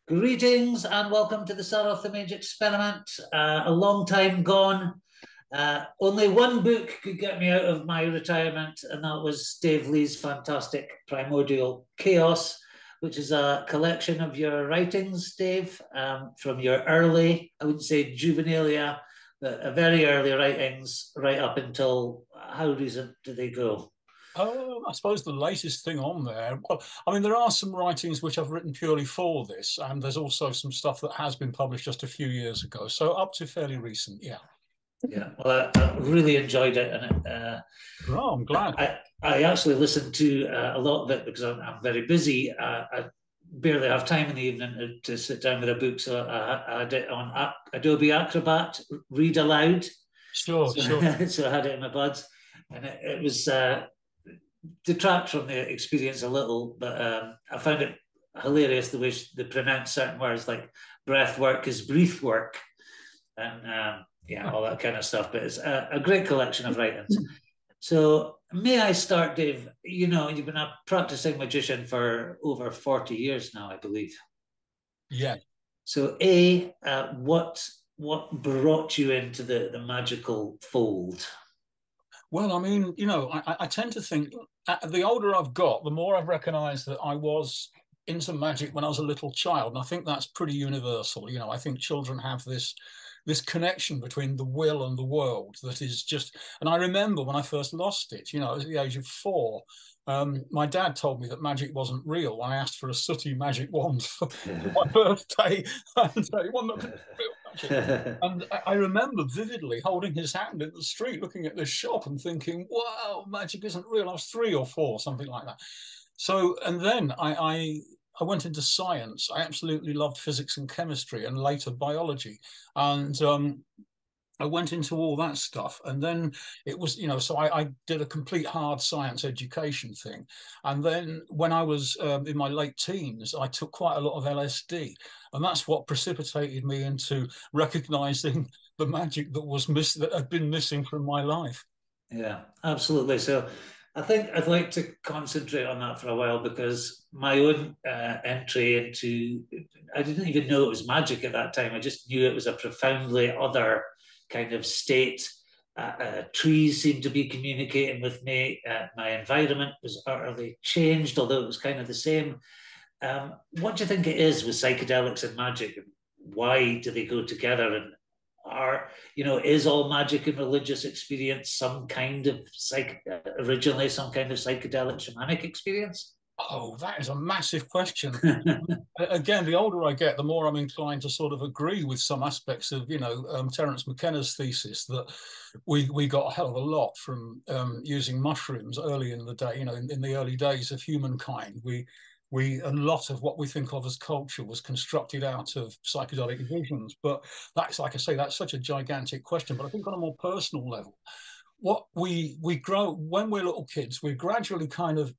Greetings and welcome to the Sarah Magic Experiment. A long time gone. Only one book could get me out of my retirement, and that was Dave Lee's fantastic Primordial Chaos, which is a collection of your writings, Dave, from your early, I wouldn't say juvenilia, but very early writings right up until how recent do they go? I suppose the latest thing on there, well, I mean, there are some writings which I've written purely for this, and there's also some stuff that has been published just a few years ago. So up to fairly recent, yeah. Yeah, well, I really enjoyed it, and Oh, I'm glad. I actually listened to a lot of it because I'm very busy. I barely have time in the evening to sit down with a book, so I had it on Adobe Acrobat, read aloud. Sure, So, sure. so I had it in my buds, and it was detract from the experience a little, but I found it hilarious the way they pronounce certain words like breath work is breath work, and yeah, all that kind of stuff. But it's a great collection of writings. So, may I start, Dave? You know, you've been a practicing magician for over 40 years now, I believe. Yeah. So, what brought you into the magical fold? Well, I mean, I tend to think the older I've got, the more I've recognized that I was into magic when I was a little child. And I think that's pretty universal. I think children have this connection between the will and the world that is just, and I remember when I first lost it, at the age of 4. My dad told me that magic wasn't real when I asked for a sooty magic wand for my birthday, and he wasn't real magic. And I remember vividly holding his hand in the street, looking at this shop and thinking, wow, magic isn't real. I was 3 or 4, something like that. So, and then I went into science. I absolutely loved physics and chemistry and later biology. And I went into all that stuff. And then it was, so I did a complete hard science education thing. And then when I was in my late teens, I took quite a lot of LSD. And that's what precipitated me into recognizing the magic that had been missing from my life. Yeah, absolutely. So I think I'd like to concentrate on that for a while because my own entry into, I didn't even know it was magic at that time. I just knew it was a profoundly other kind of state. Trees seemed to be communicating with me. My environment was utterly changed, although it was kind of the same. What do you think it is with psychedelics and magic? And why do they go together? And is all magic and religious experience some kind of originally some kind of psychedelic shamanic experience? Oh, that is a massive question. Again, the older I get, the more I'm inclined to sort of agree with some aspects of, Terence McKenna's thesis that we got a hell of a lot from using mushrooms early in the day. In the early days of humankind, a lot of what we think of as culture was constructed out of psychedelic visions. But that's, like I say, that's such a gigantic question. But I think on a more personal level, what we grow when we're little kids, we gradually kind of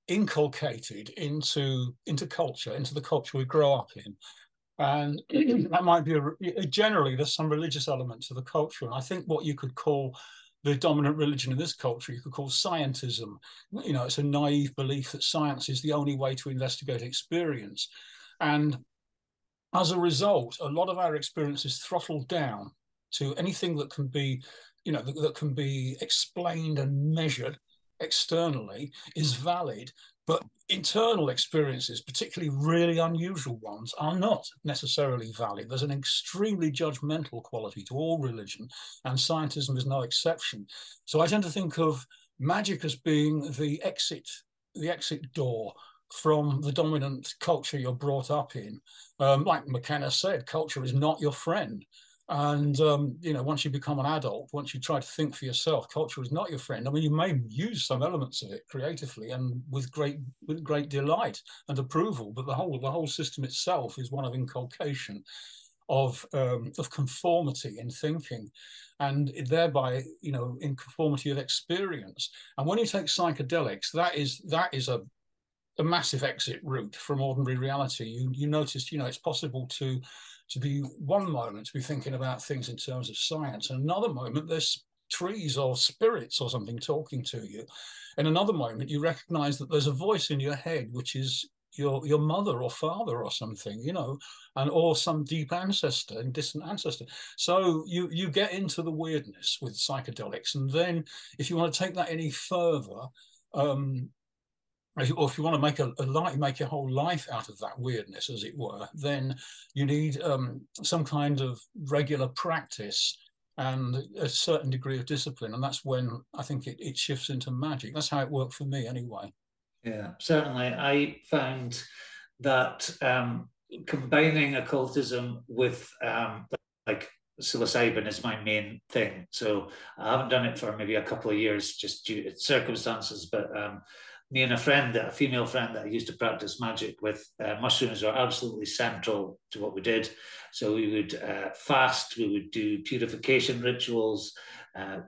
inculcated into culture, into the culture we grow up in. And that might be generally there's some religious element to the culture. And I think what you could call the dominant religion in this culture, you could call scientism. It's a naive belief that science is the only way to investigate experience. And as a result, a lot of our experience is throttled down to anything that can be, that can be explained and measured externally is valid, but internal experiences, particularly really unusual ones, are not necessarily valid. There's an extremely judgmental quality to all religion, and scientism is no exception. So I tend to think of magic as being the exit door from the dominant culture you're brought up in. Like McKenna said, culture is not your friend. And once you become an adult, once you try to think for yourself, culture is not your friend. I mean, you may use some elements of it creatively and with great delight and approval, but the whole system itself is one of inculcation, of conformity in thinking, and thereby in conformity of experience. And when you take psychedelics, that is a massive exit route from ordinary reality. You notice, it's possible to be one moment to be thinking about things in terms of science, and another moment there's trees or spirits or something talking to you. In another moment, you recognize that there's a voice in your head which is your mother or father or something, and or some deep ancestor and distant ancestor. So you get into the weirdness with psychedelics, and then if you want to take that any further, or if you want to make your whole life out of that weirdness, as it were, then you need some kind of regular practice and a certain degree of discipline, and that's when I think it shifts into magic. That's how it worked for me, anyway. Yeah, certainly. I found that combining occultism with like psilocybin is my main thing. So I haven't done it for maybe a couple of years just due to circumstances. But me and a female friend that I used to practice magic with, mushrooms are absolutely central to what we did. So we would fast, we would do purification rituals,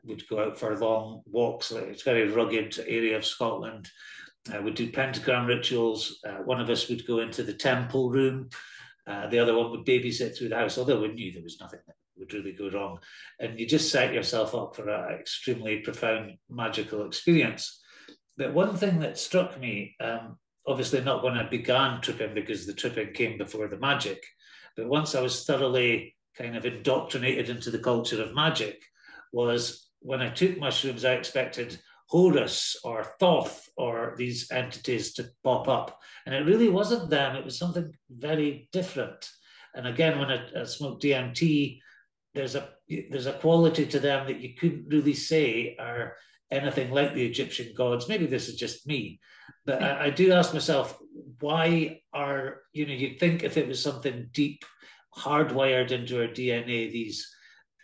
we'd go out for long walks. Like, it's a very rugged area of Scotland. We'd do pentagram rituals. One of us would go into the temple room. The other one would babysit through the house, although we knew there was nothing that would really go wrong. And you just set yourself up for an extremely profound magical experience. But one thing that struck me, obviously not when I began tripping, because the tripping came before the magic, but once I was thoroughly kind of indoctrinated into the culture of magic, was when I took mushrooms, I expected Horus or Thoth or these entities to pop up. And it really wasn't them, it was something very different. And again, when I smoked DMT, there's a quality to them that you couldn't really say are anything like the Egyptian gods. Maybe this is just me, but I do ask myself, why are, you'd think if it was something deep, hardwired into our DNA, these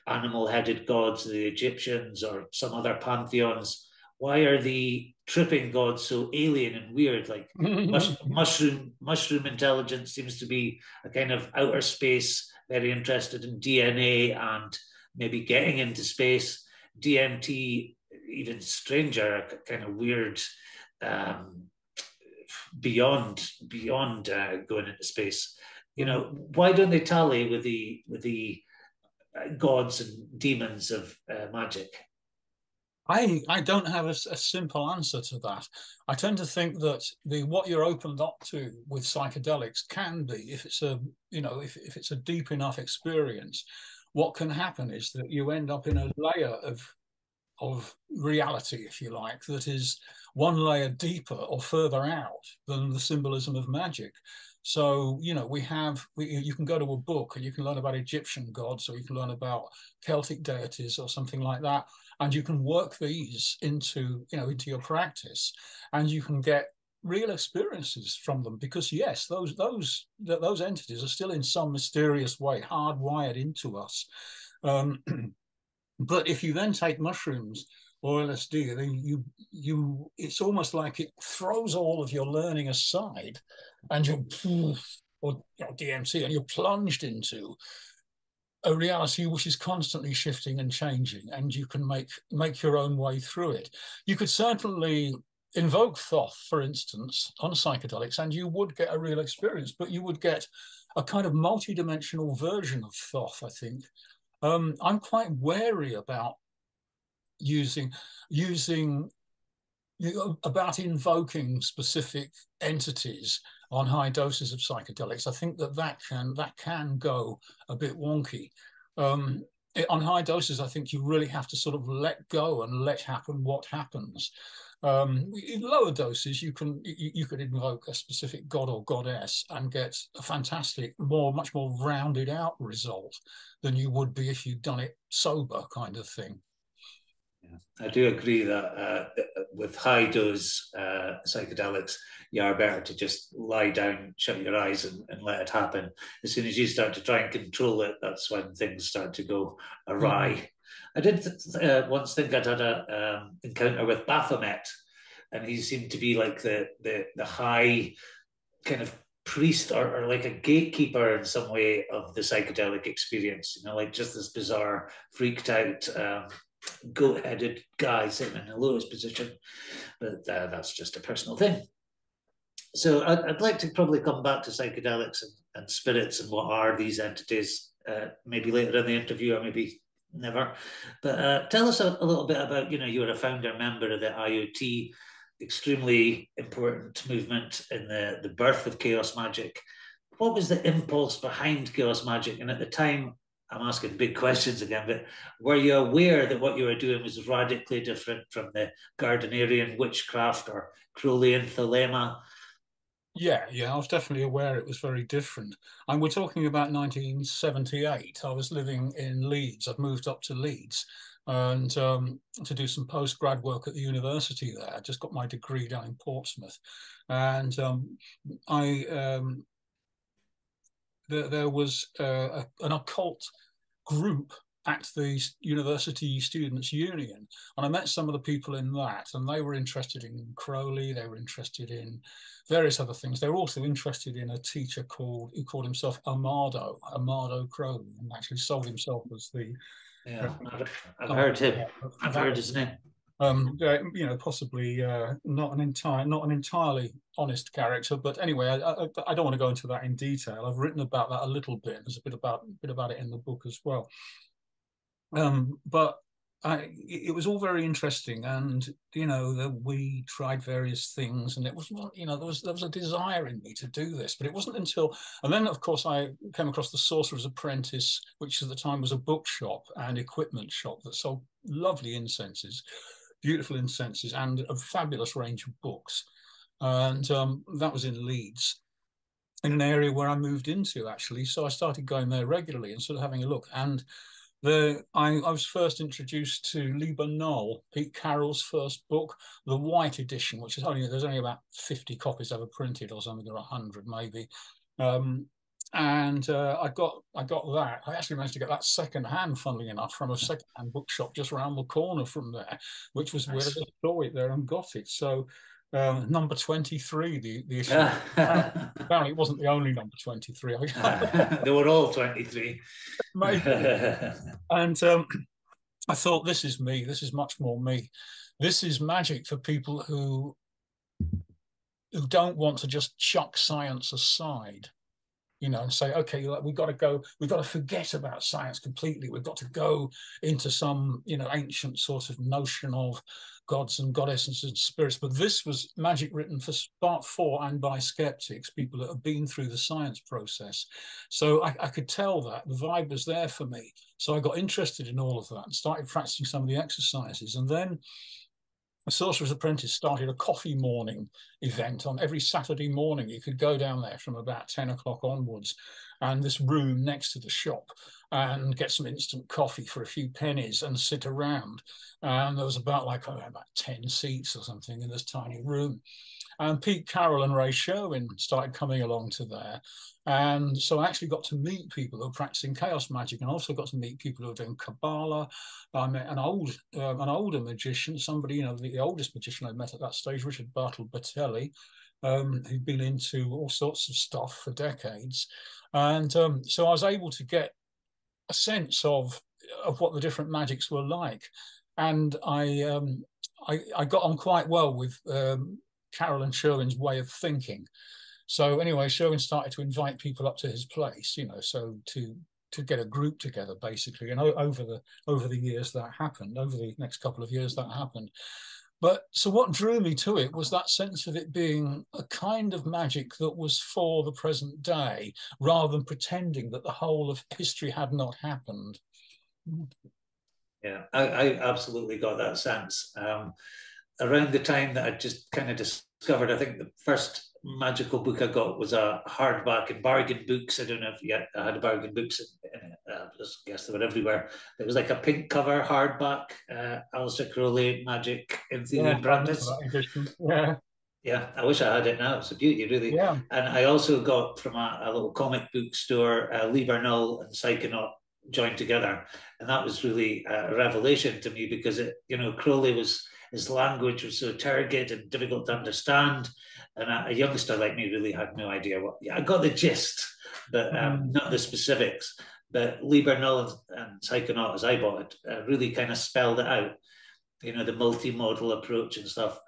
animal-headed gods, the Egyptians or some other pantheons, why are the tripping gods so alien and weird? Like mushroom intelligence seems to be a kind of outer space, very interested in DNA and maybe getting into space. DMT, even stranger, kind of weird, beyond going into space. Why don't they tally with the gods and demons of magic? I don't have a simple answer to that. I tend to think that what you're opened up to with psychedelics can be, if it's a deep enough experience, what can happen is that you end up in a layer of reality, if you like, that is one layer deeper or further out than the symbolism of magic. So, you can go to a book and you can learn about Egyptian gods, or you can learn about Celtic deities or something like that. And you can work these into your practice, and you can get real experiences from them, because yes, those entities are still in some mysterious way hardwired into us. But if you then take mushrooms or LSD, then it's almost like it throws all of your learning aside, and or DMT, and you're plunged into a reality which is constantly shifting and changing, and you can make your own way through it. You could certainly invoke Thoth, for instance, on psychedelics, and you would get a real experience, but you would get a kind of multi-dimensional version of Thoth, I think. I'm quite wary about about invoking specific entities on high doses of psychedelics. I think that can go a bit wonky. On high doses, I think you really have to sort of let go and let happen what happens. In lower doses, you could invoke a specific god or goddess and get a fantastic, much more rounded out result than you would be if you'd done it sober, kind of thing. Yeah, I do agree that with high dose psychedelics, you are better to just lie down, shut your eyes, and let it happen. As soon as you start to try and control it, that's when things start to go awry. Mm-hmm. I did once think I'd had a encounter with Baphomet, and he seemed to be like the high kind of priest or like a gatekeeper in some way of the psychedelic experience. Like just this bizarre, freaked out, goat-headed guy sitting in the lowest position. But that's just a personal thing. So I'd like to probably come back to psychedelics and spirits and what are these entities, maybe later in the interview or maybe never. But tell us a little bit about, you were a founder member of the IoT. extremely important movement in the birth of Chaos Magick. What was the impulse behind Chaos Magick? And at the time, I'm asking big questions again, but were you aware that what you were doing was radically different from the Gardnerian witchcraft or Crowleyan thelema? Yeah, I was definitely aware it was very different. And we're talking about 1978. I was living in Leeds. I'd moved up to Leeds and to do some postgrad work at the university there. I just got my degree down in Portsmouth, and I there was an occult group at the University Students' Union. And I met some of the people in that, and they were interested in Crowley, they were interested in various other things. They were also interested in a teacher who called himself Amado Crowley, and actually sold himself as the... Yeah, I've heard him. I've heard his name. Possibly not an entirely honest character, but anyway, I don't want to go into that in detail. I've written about that a little bit. There's a bit about it in the book as well. But it was all very interesting, and we tried various things, and it was there was a desire in me to do this, but it wasn't until, and then of course I came across the Sorcerer's Apprentice, which at the time was a bookshop and equipment shop that sold lovely incenses, beautiful incenses, and a fabulous range of books, and that was in Leeds, in an area where I moved into actually. So I started going there regularly and sort of having a look. And I was first introduced to Lieber Null, Pete Carroll's first book, the white edition, which is there's only about 50 copies ever printed or something, or 100 maybe. I got that. I actually managed to get that second hand, funnily enough, from a second hand bookshop just around the corner from there, which was nice. Where I saw it there and got it. So number 23, the issue. Apparently it wasn't the only number 23. They were all 23. And I thought, this is me. This is much more me. This is magic for people who don't want to just chuck science aside, and say, okay, we've got to forget about science completely. We've got to go into some, ancient sort of notion of gods and goddesses and spirits. But this was magic written for and by skeptics, people that have been through the science process. So I could tell that the vibe was there for me. So I got interested in all of that and started practicing some of the exercises. And then the Sorcerer's Apprentice started a coffee morning event on every Saturday morning. You could go down there from about 10 o'clock onwards, and this room next to the shop, and get some instant coffee for a few pennies and sit around. And there was about 10 seats or something in this tiny room. And Pete Carroll and Ray Sherwin started coming along to there. And so I actually got to meet people who were practicing Chaos Magic, and also got to meet people who were doing Kabbalah. I met an older magician, somebody, the oldest magician I met at that stage, Richard Bartle Batelli, who'd been into all sorts of stuff for decades. And so I was able to get a sense of what the different magics were like. And I got on quite well with Carroll and Sherwin's way of thinking. So anyway, Sherwin started to invite people up to his place, so to get a group together, basically. And over the years that happened, over the next couple of years that happened. But so what drew me to it was that sense of it being a kind of magic that was for the present day, rather than pretending that the whole of history had not happened. Yeah, I absolutely got that sense. Around the time that I just kind of discovered, I think the first magical book I got was a hardback in Bargain Books. I don't know if yet I had Bargain Books. I guess they were everywhere. It was like a pink cover hardback, Aleister Crowley Magic in Theory and Practice. Yeah, I wish I had it now. It's a beauty, really. Yeah. And I also got from a little comic book store, Lieber Null and Psychonaut joined together, and that was really a revelation to me, because Crowley his language was so turgid and difficult to understand, and a youngster like me really had no idea I got the gist, but not the specifics. But Lieber Null and Psychonaut, as I bought it, really kind of spelled it out, the multimodal approach and stuff.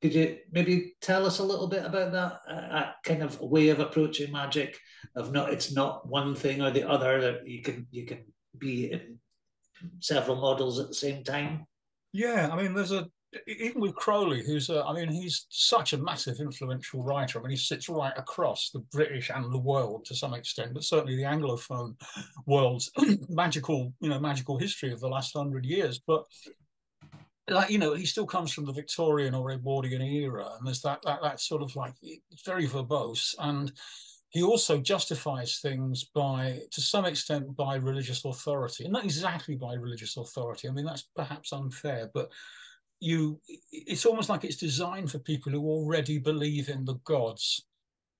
Could you maybe tell us a little bit about that kind of way of approaching magic? It's not one thing or the other, that you can be in several models at the same time. Yeah, I mean, there's a even with Crowley, who's, I mean, he's such a massive influential writer. I mean, he sits right across the British and the world to some extent, but certainly the Anglophone world's magical, magical history of the last 100 years. But like, he still comes from the Victorian or Edwardian era, and there's that sort of like, it's very verbose, and he also justifies things to some extent, by religious authority, and not exactly by religious authority. I mean, that's perhaps unfair, but it's almost like it's designed for people who already believe in the gods,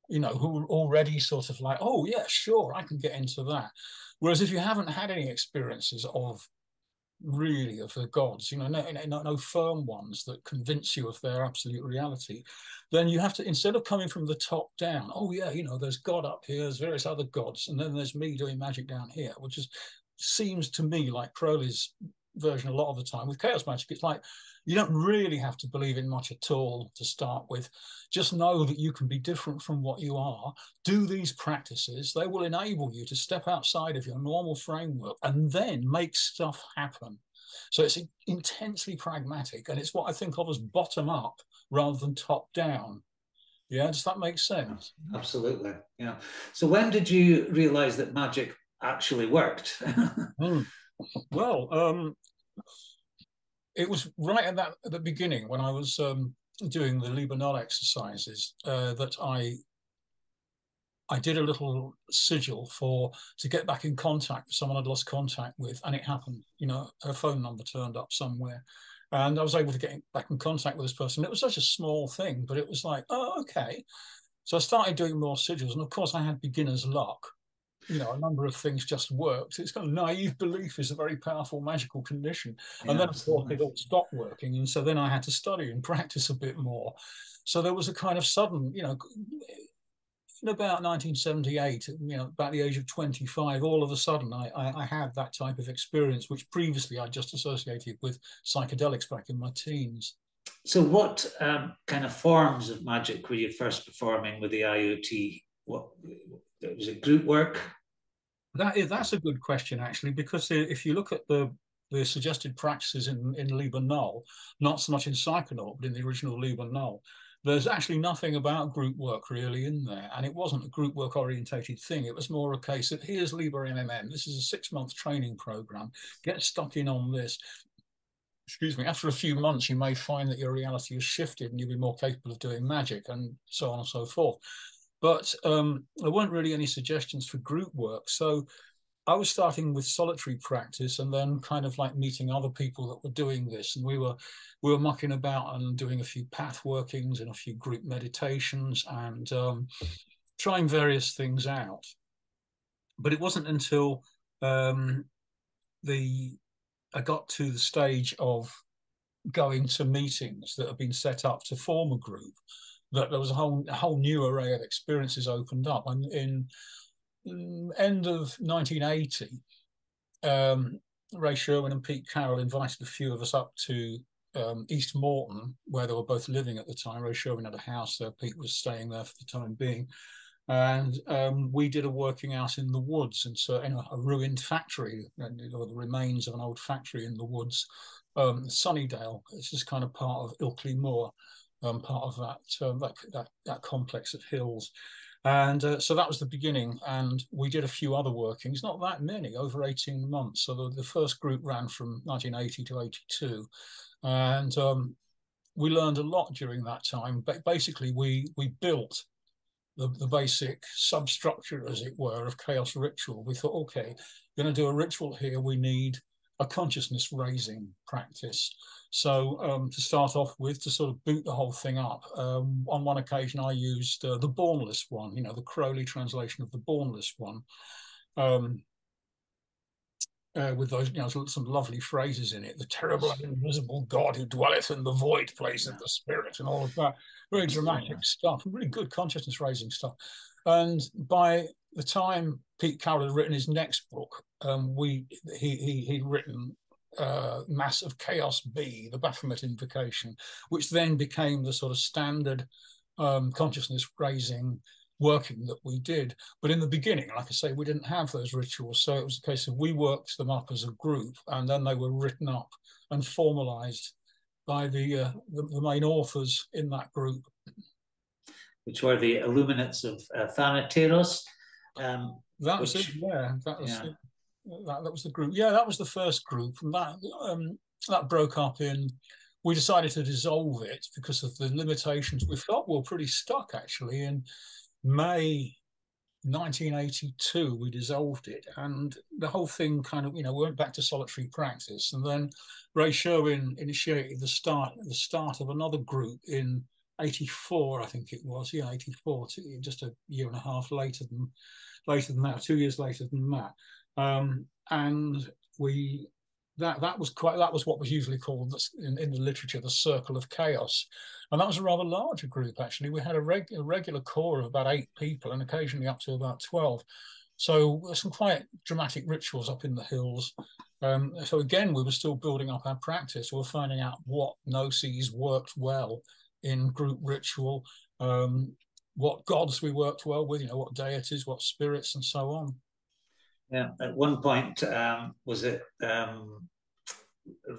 who are already sort of like, oh yeah, sure, I can get into that. Whereas if you haven't had any experiences of the gods, no firm ones that convince you of their absolute reality, then you have to, instead of coming from the top down, oh yeah, there's God up here, there's various other gods, and then there's me doing magic down here, which seems to me like Crowley's version a lot of the time. With Chaos Magick, it's like, you don't really have to believe in much at all to start with. Just know that you can be different from what you are. Do these practices. They will enable you to step outside of your normal framework and then make stuff happen. So it's intensely pragmatic, and it's what I think of as bottom up rather than top down. Yeah, does that make sense? Absolutely. Yeah. So when did you realize that magic actually worked? Well, it was right at the beginning when I was doing the Liber Null exercises that I did a little sigil to get back in contact with someone I'd lost contact with, and it happened. Her phone number turned up somewhere, and I was able to get back in contact with this person. It was such a small thing, but it was like, oh, okay. So I started doing more sigils, and of course I had beginner's luck. A number of things just worked. It's kind of naive belief is a very powerful magical condition. And then, of course, it all stopped working. And so then I had to study and practice a bit more. So there was a kind of sudden, in about 1978, about the age of 25, all of a sudden I had that type of experience, which previously I just associated with psychedelics back in my teens. So what kind of forms of magic were you first performing with the IoT? What was it, group work? That's a good question, actually, because if you look at the suggested practices in Liber Null, not so much in Psychonaut, but in the original Liber Null, there's actually nothing about group work really in there. And it wasn't a group work orientated thing. It was more a case of, here's Liber MMM. This is a 6-month training program. Get stuck in on this. Excuse me. After a few months, you may find that your reality has shifted and you'll be more capable of doing magic, and so on and so forth. But there weren't really any suggestions for group work. So I was starting with solitary practice, and then kind of like meeting other people that were doing this. And we were mucking about and doing a few path workings and a few group meditations, and trying various things out. But it wasn't until I got to the stage of going to meetings that have been set up to form a group that there was a whole new array of experiences opened up. And in end of 1980, Ray Sherwin and Pete Carroll invited a few of us up to East Morton, where they were both living at the time. Ray Sherwin had a house there. Pete was staying there for the time being. And we did a working out in the woods, and so in a ruined factory, or the remains of an old factory in the woods, Sunnydale. This is kind of part of Ilkley Moor, part of that complex of hills. And so that was the beginning. And we did a few other workings, not that many, over 18 months. So the first group ran from 1980 to 82. And we learned a lot during that time. But basically, we built the basic substructure, as it were, of chaos ritual. We thought, okay, we're going to do a ritual here. We need a consciousness raising practice. So to start off with, to sort of boot the whole thing up, on one occasion I used the Bornless one, the Crowley translation of the Bornless one, with those, some lovely phrases in it. The terrible and invisible God who dwelleth in the void place of the spirit, and all of that. Very dramatic stuff, really good consciousness raising stuff. And by the time Pete Carroll had written his next book, he'd written Mass of Chaos B, the Baphomet Invocation, which then became the sort of standard consciousness raising working that we did. But in the beginning, like I say, we didn't have those rituals. So it was a case of we worked them up as a group, and then they were written up and formalized by the main authors in that group. Which were the Illuminates of Thanateros. That was it, yeah. That was it. That was the group. Yeah, that was the first group, and that broke up in. We decided to dissolve it because of the limitations. We felt we were pretty stuck actually. In May 1982, we dissolved it, and the whole thing kind of, went back to solitary practice. And then Ray Sherwin initiated the start of another group in 84, I think it was. Yeah, 84, just a year and a half later than that, 2 years later than that. And that was what was usually called in the literature the Circle of Chaos, and that was a rather larger group actually. We had a regular core of about 8 people, and occasionally up to about 12. So some quite dramatic rituals up in the hills. So again, we were still building up our practice. We were finding out what gnosis worked well in group ritual, what gods we worked well with, what deities, what spirits, and so on. Yeah, at one point, was it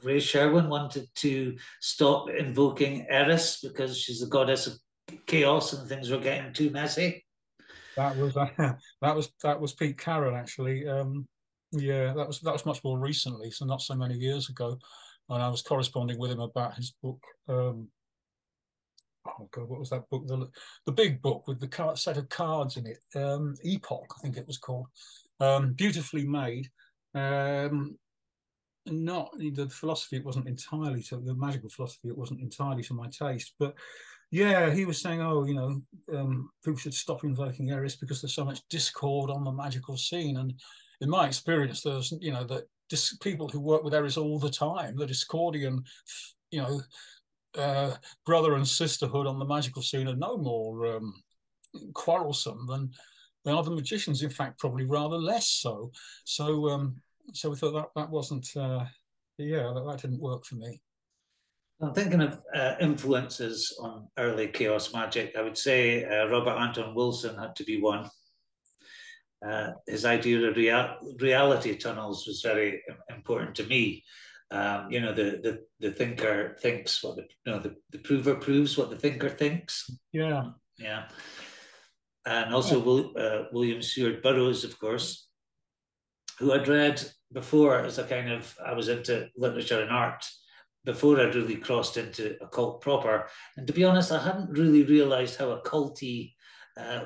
Ray Sherwin wanted to stop invoking Eris because she's the goddess of chaos and things were getting too messy? That was Pete Carroll actually. Yeah, that was much more recently, so not so many years ago, and I was corresponding with him about his book. Oh God, what was that book? The big book with the set of cards in it. Epoch, I think it was called. Beautifully made. Not the philosophy, it wasn't entirely to the magical philosophy, it wasn't entirely to my taste. But yeah, he was saying, people should stop invoking Eris because there's so much discord on the magical scene. And in my experience, there's, people who work with Eris all the time, the Discordian, brother and sisterhood on the magical scene are no more quarrelsome than other magicians. In fact, probably rather less so. So we thought that wasn't, that didn't work for me. I'm thinking of influences on early chaos magic. I would say Robert Anton Wilson had to be one. His idea of reality tunnels was very important to me. The thinker thinks what the prover proves what the thinker thinks. Yeah. And also William Seward Burroughs, of course, who I'd read before as I was into literature and art before I'd really crossed into occult proper. And to be honest, I hadn't really realized how occulty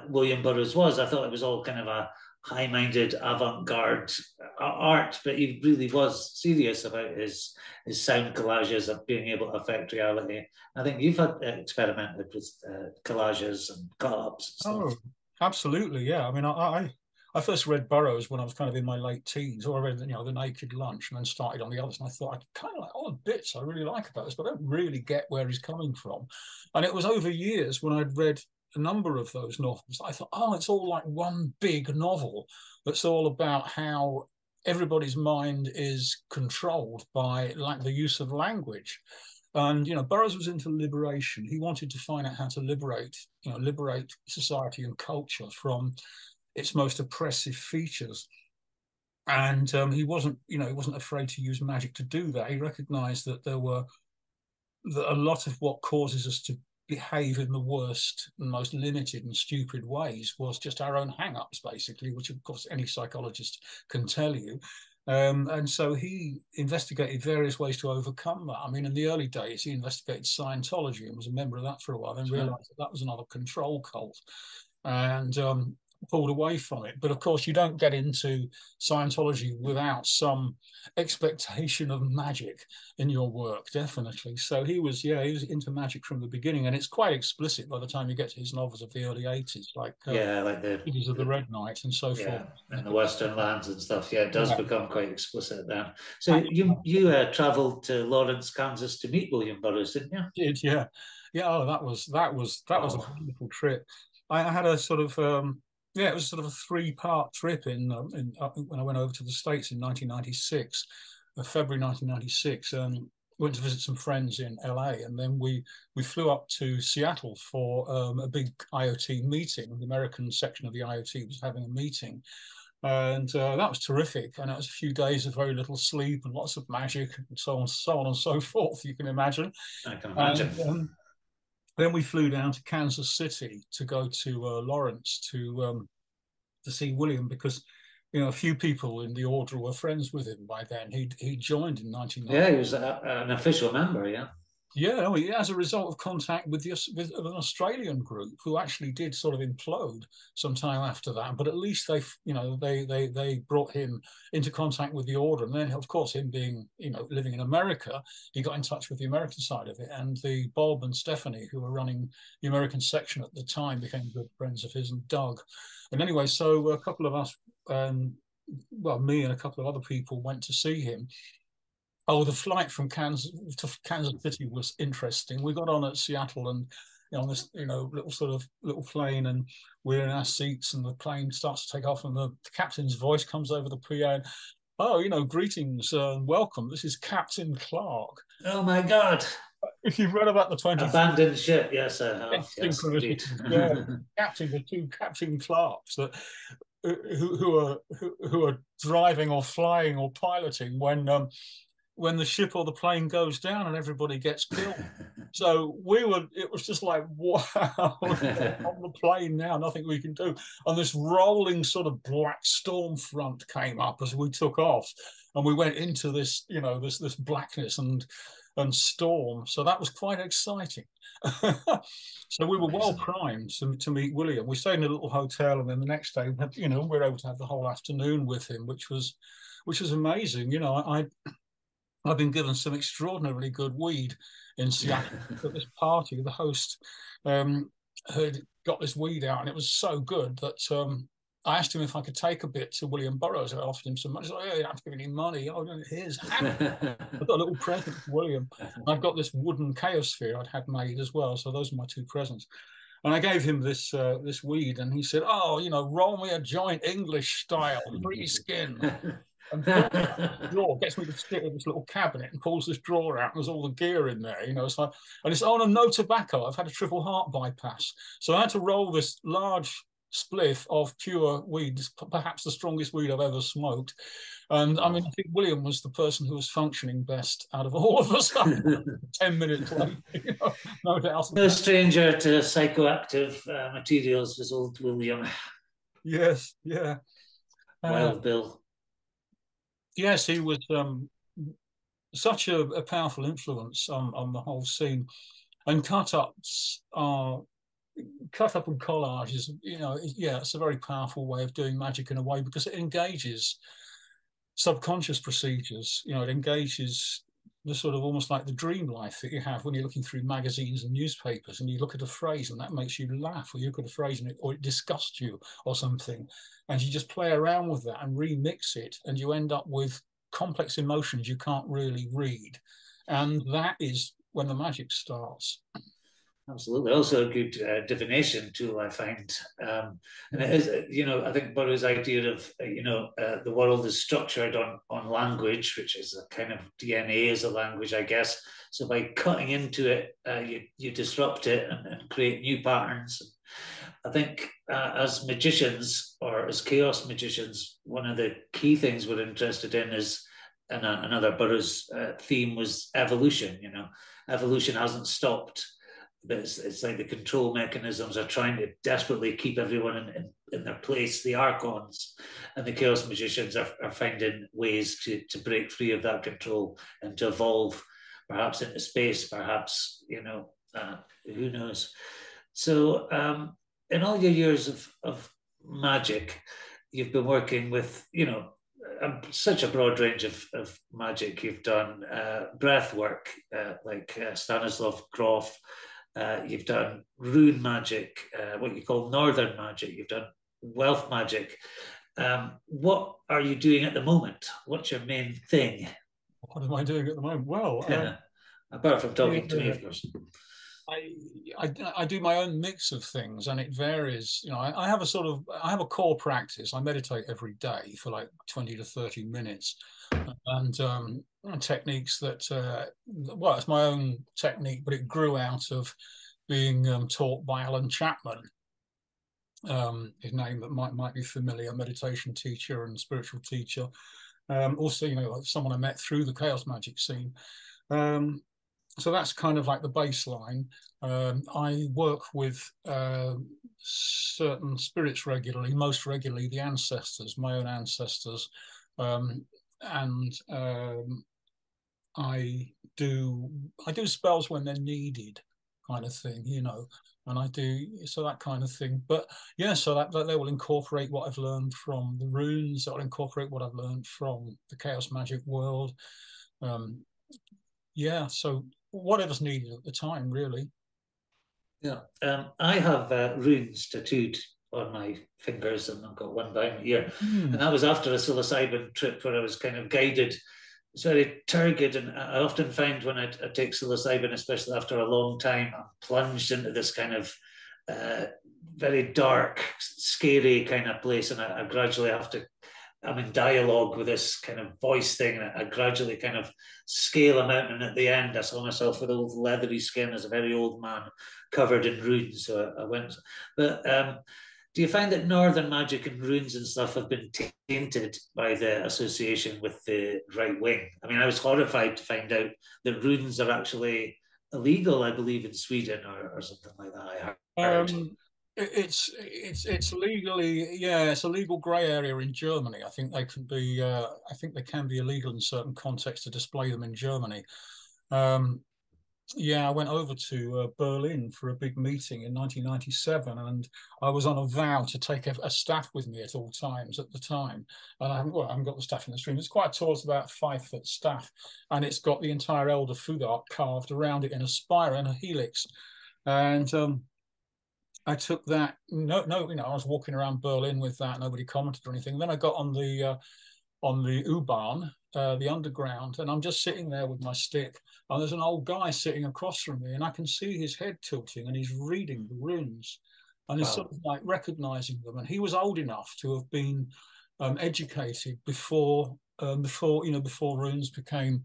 William Burroughs was. I thought it was all kind of a high-minded avant-garde art, but he really was serious about his sound collages of being able to affect reality. I think you've had experimented with collages and cut-ups and stuff. Oh, absolutely, yeah. I mean, I first read Burroughs when I was kind of in my late teens, or I read, The Naked Lunch, and then started on the others. And I thought, I kind of like all the bits I really like about this, but I don't really get where he's coming from. And it was over years when I'd read a number of those novels, I thought, it's all like one big novel that's all about how everybody's mind is controlled by the use of language. And Burroughs was into liberation. He wanted to find out how to liberate society and culture from its most oppressive features. And he wasn't afraid to use magic to do that. He recognized that a lot of what causes us to behave in the worst and most limited and stupid ways was just our own hang-ups, basically, which of course any psychologist can tell you. And so he investigated various ways to overcome that. I mean, in the early days, he investigated Scientology and was a member of that for a while, then realized that was another control cult, and pulled away from it. But of course, you don't get into Scientology without some expectation of magic in your work, definitely. So he was into magic from the beginning, and it's quite explicit by the time you get to his novels of the early 80s, like the Cities of the Red Knight and so forth. And the Western Lands and stuff. Yeah, it does become quite explicit then. So you travelled to Lawrence, Kansas to meet William Burroughs, didn't you? Did, yeah. Oh, that was a wonderful trip. I had a sort of it was sort of a 3-part trip when I went over to the States in 1996, February 1996. Went to visit some friends in LA, and then we flew up to Seattle for a big IoT meeting. The American section of the IoT was having a meeting, And that was terrific. And it was a few days of very little sleep and lots of magic and so on and so forth, you can imagine. I can imagine. And then we flew down to Kansas City to go to Lawrence to see William, because a few people in the order were friends with him by then. He joined in 1990. Yeah, he was an official member. Yeah. Yeah, as a result of contact with with an Australian group who actually did sort of implode sometime after that. But at least they brought him into contact with the order, and then of course him being living in America, he got in touch with the American side of it, and the Bob and Stephanie who were running the American section at the time became good friends of his, and Doug. And anyway, so a couple of us, me and a couple of other people went to see him. Oh, the flight from Kansas to Kansas City was interesting. We got on at Seattle and on this, little plane, and we're in our seats, and the plane starts to take off, and the captain's voice comes over the PA. And, oh, greetings, welcome. This is Captain Clark. Oh my God! If you've read about the 20 abandoned ship, yes, I have. Yes, indeed. Yeah, the two Captain Clarks that who are driving or flying or piloting when the ship or the plane goes down and everybody gets killed. So it was just like, wow, on the plane now, nothing we can do. And this rolling sort of black storm front came up as we took off, and we went into this, this blackness and storm. So that was quite exciting. So we were well primed to meet William. We stayed in a little hotel, and then the next day, we were able to have the whole afternoon with him, which was amazing. I've been given some extraordinarily good weed in Seattle at this party. The host had got this weed out, and it was so good that I asked him if I could take a bit to William Burroughs. I offered him some money. He said, "Oh, yeah, you don't have to give any money. Oh, here's I've got a little present for William. I've got this wooden chaos sphere I'd had made as well. So those are my two presents." And I gave him this weed, and he said, "Oh, roll me a joint English style, free skin." And drawer gets me to sit in this little cabinet and pulls this drawer out, and there's all the gear in there, So, and it's no tobacco. I've had a triple heart bypass, so I had to roll this large spliff of pure weed, perhaps the strongest weed I've ever smoked. And I think William was the person who was functioning best out of all of us. 10 minutes late, no doubt. No stranger to psychoactive materials was old William. Yes, yeah. Wild Bill. Yes, he was such a powerful influence on the whole scene. And cut-ups are cut-up and collage is, it's a very powerful way of doing magic in a way, because it engages subconscious procedures. It engages the sort of almost like the dream life that you have when you're looking through magazines and newspapers, and you look at a phrase and that makes you laugh, or you look at a phrase and it disgusts you or something, and you just play around with that and remix it, and you end up with complex emotions you can't really read. And that is when the magic starts. Absolutely. Also a good divination tool, I find. And it is, I think Burroughs' idea of, the world is structured on language, which is a kind of DNA as a language, I guess. So by cutting into it, you disrupt it and create new patterns. I think as magicians, or as chaos magicians, one of the key things we're interested in is, and another Burroughs theme was evolution. Evolution hasn't stopped. But it's like the control mechanisms are trying to desperately keep everyone in their place. The Archons and the Chaos Magicians are finding ways to break free of that control and to evolve, perhaps into space, perhaps, who knows. So in all your years of magic, you've been working with, such a broad range of magic. You've done breath work, like Stanislav Grof. You've done rune magic, what you call northern magic. You've done wealth magic. What are you doing at the moment? What's your main thing? What am I doing at the moment? Well, apart from talking to me, of course. I do my own mix of things, and it varies. I have a core practice. I meditate every day for like 20 to 30 minutes, and techniques that, it's my own technique, but it grew out of being taught by Alan Chapman. his name that might be familiar, meditation teacher and spiritual teacher. Also, like someone I met through the Chaos Magick scene. So that's kind of like the baseline. I work with certain spirits regularly, most regularly the ancestors, my own ancestors, and I do spells when they're needed, kind of thing, and I do so that kind of thing. But yeah, so that they will incorporate what I've learned from the runes. That will incorporate what I've learned from the Chaos Magick world. Yeah, so whatever's needed at the time, really. Yeah, I have runes tattooed on my fingers, and I've got one down here. And that was after a psilocybin trip where I was kind of guided. It's very turgid, and I often find when I take psilocybin, especially after a long time, I'm plunged into this kind of very dark, scary kind of place, and I gradually have to. I'm in dialogue with this kind of voice thing, and I gradually kind of scale a mountain. And at the end, I saw myself with old leathery skin as a very old man covered in runes. So I went. But do you find that Northern magic and runes and stuff have been tainted by the association with the right wing? I mean, I was horrified to find out that runes are actually illegal, I believe, in Sweden or something like that. I heard. It's legally, yeah, it's a legal grey area in Germany. I think they can be I think they can be illegal in certain contexts to display them in Germany. Yeah, I went over to Berlin for a big meeting in 1997, and I was on a vow to take a staff with me at all times at the time. And I haven't got the staff in the stream. It's quite tall, it's about 5 foot staff, and it's got the entire Elder Food art carved around it in a spiral and a helix. And I took that. No, I was walking around Berlin with that. Nobody commented or anything. Then I got on the U-Bahn, the underground, and I'm just sitting there with my stick. And there's an old guy sitting across from me, and I can see his head tilting, and he's reading the runes, and he's sort of like recognizing them. And he was old enough to have been educated before runes became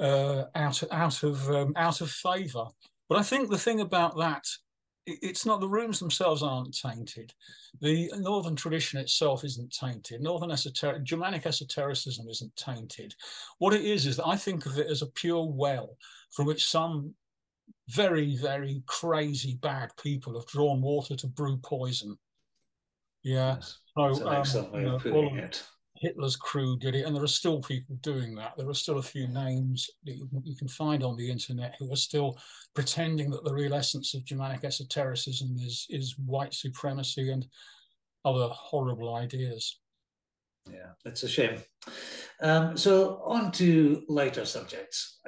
out of favor. But I think the thing about that, it's not the runes themselves aren't tainted. The Northern tradition itself isn't tainted. Germanic esotericism isn't tainted. What it is that I think of it as a pure well from which some very, very crazy bad people have drawn water to brew poison. Yeah. Yes. That's an excellent way of putting it. Hitler's crew did it, and there are still people doing that. There are still a few names that you can find on the internet who are still pretending that the real essence of Germanic esotericism is white supremacy and other horrible ideas. Yeah, it's a shame. So on to lighter subjects.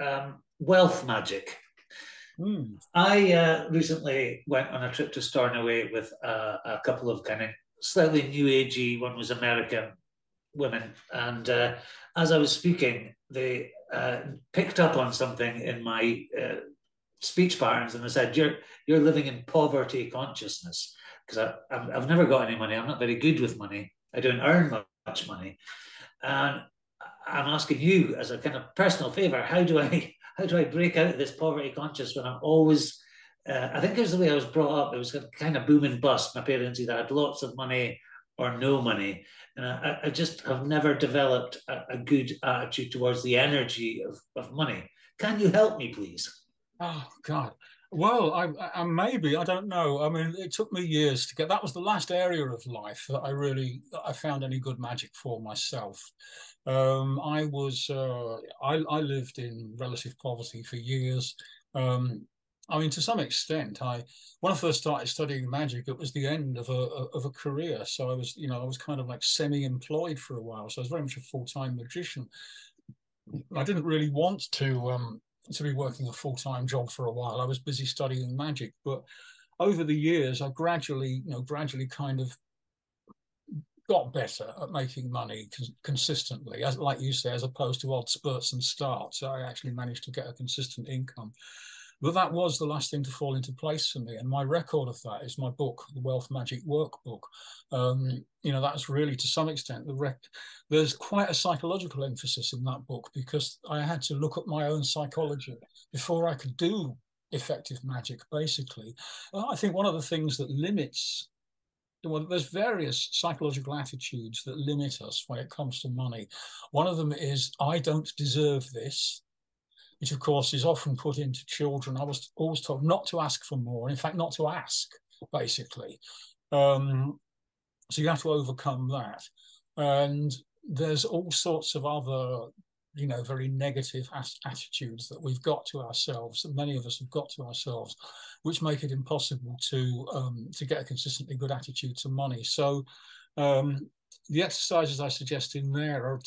Wealth magic. I recently went on a trip to Stornoway with a couple of kind of slightly new agey. One was American women, and as I was speaking, they picked up on something in my speech patterns, and they said, "You're living in poverty consciousness," because I've never got any money. I'm not very good with money. I don't earn much money, and I'm asking you as a kind of personal favor, how do I break out of this poverty conscious when I'm always I think it was the way I was brought up. It was kind of boom and bust. My parents either had lots of money or no money. And I just have never developed a good attitude towards the energy of money. Can you help me, please? Oh, God. Well, I maybe, I don't know. I mean, it took me years to get, that was the last area of life that I found any good magic for myself. I lived in relative poverty for years. I mean, to some extent, when I first started studying magic, it was the end of a career. So I was kind of like semi-employed for a while. So I was very much a full-time magician. I didn't really want to be working a full-time job for a while. I was busy studying magic, but over the years, I gradually kind of got better at making money consistently, like you say, as opposed to odd spurts and starts. I actually managed to get a consistent income. But that was the last thing to fall into place for me. And my record of that is my book, The Wealth Magick Workbook. That's really, to some extent, there's quite a psychological emphasis in that book because I had to look at my own psychology before I could do effective magic, basically. I think one of the things that limits well, there's various psychological attitudes that limit us when it comes to money. One of them is, I don't deserve this, which of course is often put into children. I was always told not to ask for more, in fact, not to ask, basically. So you have to overcome that. And there's all sorts of other, very negative attitudes that we've got to ourselves, that many of us have got to ourselves, which make it impossible to get a consistently good attitude to money. So the exercises I suggest in there are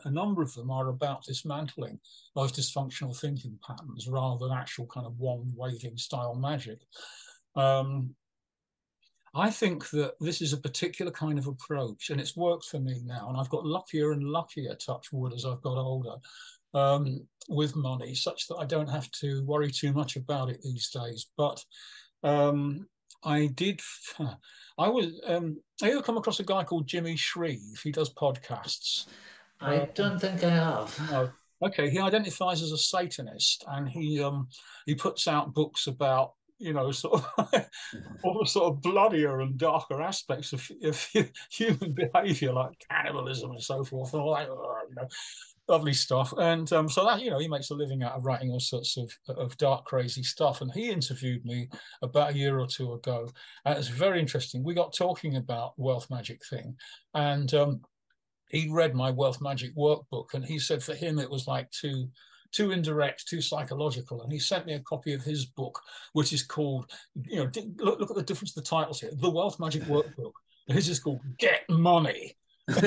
a number of them are about dismantling those dysfunctional thinking patterns rather than actual kind of wand-waving style magic. I think that this is a particular kind of approach, and it's worked for me now. And I've got luckier and luckier, touch wood, as I've got older, with money, such that I don't have to worry too much about it these days. But I ever come across a guy called Jimmy Shreve. He does podcasts. I don't think I have. No. Okay, he identifies as a Satanist, and he puts out books about sort of all the sort of bloodier and darker aspects of human behaviour, like cannibalism and so forth, and all that, lovely stuff. And so that, he makes a living out of writing all sorts of dark, crazy stuff. And he interviewed me about a year or two ago. And it's very interesting. We got talking about wealth magic thing, and he read my wealth magic workbook, and he said for him it was like too indirect, too psychological. And he sent me a copy of his book, which is called, look at the difference of the titles here, The Wealth Magic Workbook. His is called Get Money. And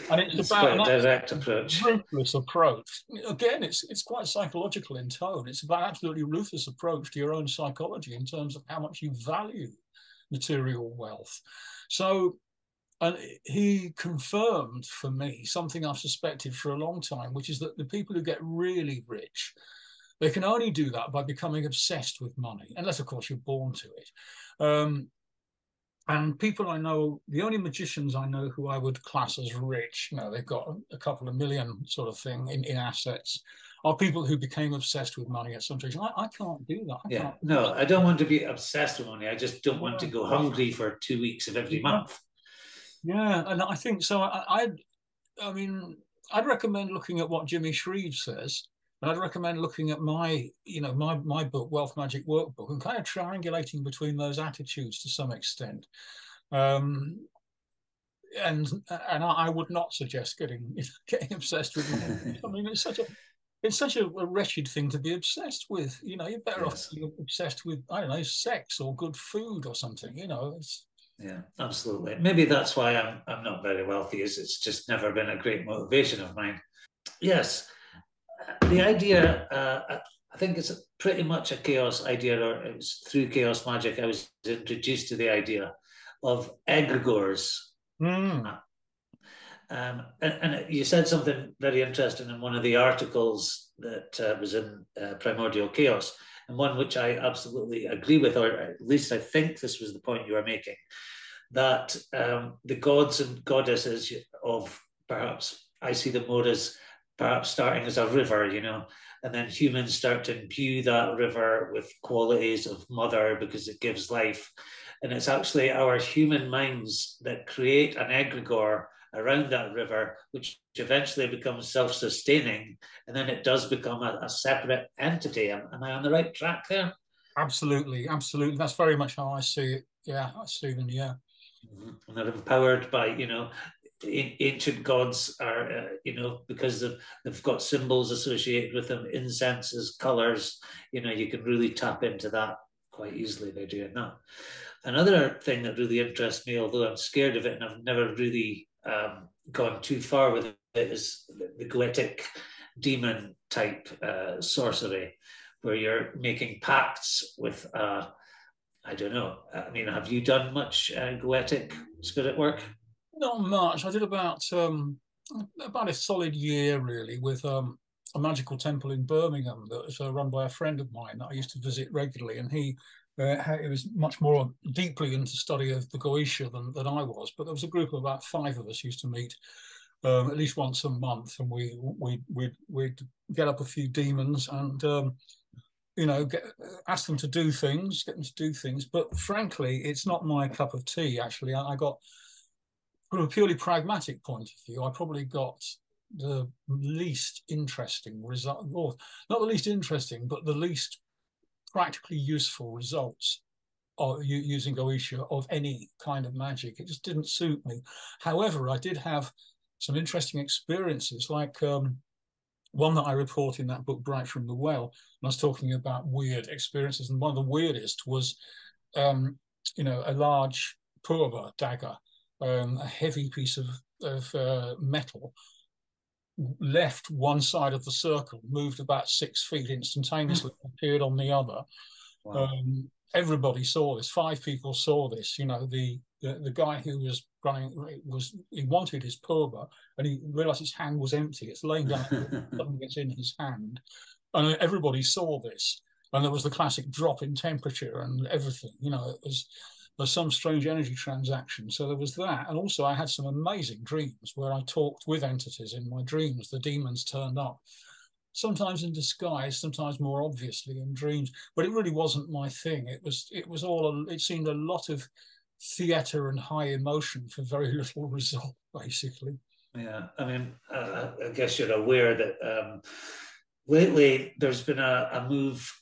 it's about quite a direct approach. Ruthless approach. Again, it's quite psychological in tone. It's about absolutely ruthless approach to your own psychology in terms of how much you value material wealth. So, and he confirmed for me something I've suspected for a long time, which is that the people who get really rich, they can only do that by becoming obsessed with money, unless, of course, you're born to it. And people I know, the only magicians I know who I would class as rich, they've got a couple of million sort of thing in assets, are people who became obsessed with money at some stage. I can't do that. I don't want to be obsessed with money. I just don't want to go hungry for 2 weeks of every month. Yeah, and I think so. I'd recommend looking at what Jimmy Shreve says, and I'd recommend looking at my book, Wealth Magic Workbook, and kind of triangulating between those attitudes to some extent. And I would not suggest getting obsessed with money. I mean, it's such a wretched thing to be obsessed with. You're better off being obsessed with, I don't know, sex or good food or something. Yeah, absolutely. Maybe that's why I'm not very wealthy, is it's just never been a great motivation of mine. Yes, the idea, I think it's pretty much a chaos idea, or it was through Chaos Magick I was introduced to the idea of egregores. And you said something very interesting in one of the articles that was in Primordial Chaos, and one which I absolutely agree with, or at least I think this was the point you were making, that the gods and goddesses of, perhaps I see them more as perhaps starting as a river, and then humans start to imbue that river with qualities of mother because it gives life. And it's actually our human minds that create an egregore around that river, which eventually becomes self-sustaining, and then it does become a separate entity. Am I on the right track there? Absolutely. That's very much how I see it. Yeah, I see them. Yeah. And they're empowered by, ancient gods are, because they've got symbols associated with them, incenses, colors. You can really tap into that quite easily by doing that. Another thing that really interests me, although I'm scared of it and I've never really gone too far with it, is the goetic demon type sorcery, where you're making pacts with I don't know. I mean, have you done much goetic spirit work? Not much. I did about a solid year, really, with a magical temple in Birmingham that was run by a friend of mine that I used to visit regularly, and he was much more deeply into study of the Goetia than I was. But there was a group of about 5 of us used to meet at least once a month, and we'd get up a few demons and ask them to do things, get them to do things. But frankly, it's not my cup of tea. Actually, I got, from a purely pragmatic point of view, I probably got the least interesting result, or not the least interesting, but the least practically useful results of using Goetia of any kind of magic. It just didn't suit me. However, I did have some interesting experiences, like one that I report in that book, Bright from the Well. And I was talking about weird experiences, and one of the weirdest was, a large purva dagger, a heavy piece of metal, left one side of the circle, moved about 6 feet, instantaneously appeared on the other. Wow. Everybody saw this. 5 people saw this. The guy who was running he wanted his purva, and he realized his hand was empty. It's laying down, something gets in his hand, and everybody saw this. And there was the classic drop in temperature and everything. There's some strange energy transaction. So there was that. And also I had some amazing dreams where I talked with entities in my dreams. The demons turned up, sometimes in disguise, sometimes more obviously in dreams. But it really wasn't my thing. It seemed a lot of theatre and high emotion for very little result, basically. Yeah, I mean, I guess you're aware that lately there's been a move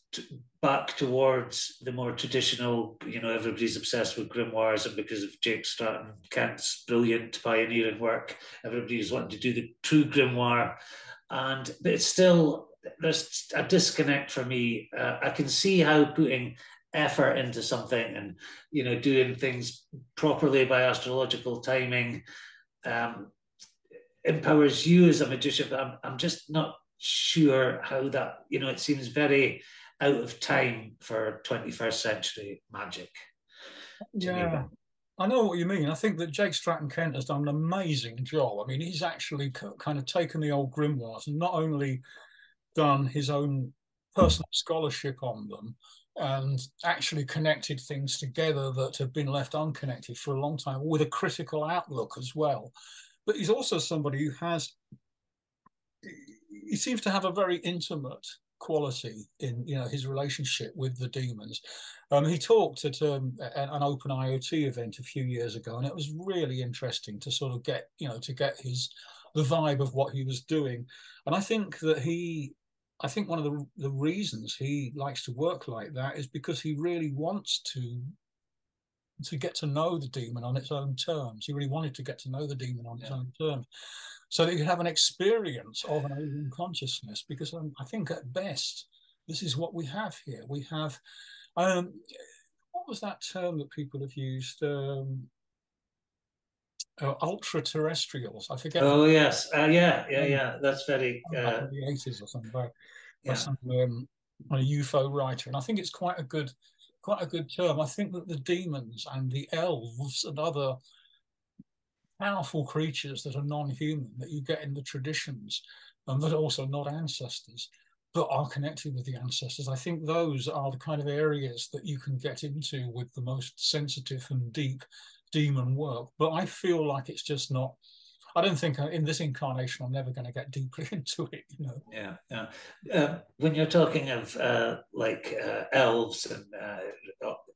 back towards the more traditional, everybody's obsessed with grimoires, and because of Jake Stratton Kent's brilliant pioneering work, everybody's wanting to do the true grimoire. But it's still, there's a disconnect for me. I can see how putting effort into something and, doing things properly by astrological timing empowers you as a magician, but I'm just not sure how that, it seems very out of time for 21st century magic to me. Yeah, I know what you mean. I think that Jake Stratton Kent has done an amazing job. I mean, he's actually kind of taken the old grimoires and not only done his own personal scholarship on them and actually connected things together that have been left unconnected for a long time with a critical outlook as well. But he's also somebody who he seems to have a very intimate quality in his relationship with the demons. He talked at an open IoT event a few years ago, and it was really interesting to sort of get the vibe of what he was doing. And I think one of the reasons he likes to work like that is because he really wants to get to know the demon on its own terms. He really wanted to get to know the demon on its own terms, so that you could have an experience of an alien consciousness. Because I think at best, this is what we have here. We have, what was that term that people have used? Ultra terrestrials. I forget. Oh yes, yeah. That's very back in the 80s or something by yeah. some a UFO writer, and I think it's quite a good term. I think that the demons and the elves and other powerful creatures that are non-human that you get in the traditions, and that are also not ancestors, but are connected with the ancestors. I think those are the kind of areas that you can get into with the most sensitive and deep demon work. But I feel like it's just not. I don't think in this incarnation I'm never going to get deeply into it. Yeah. When you're talking of elves, and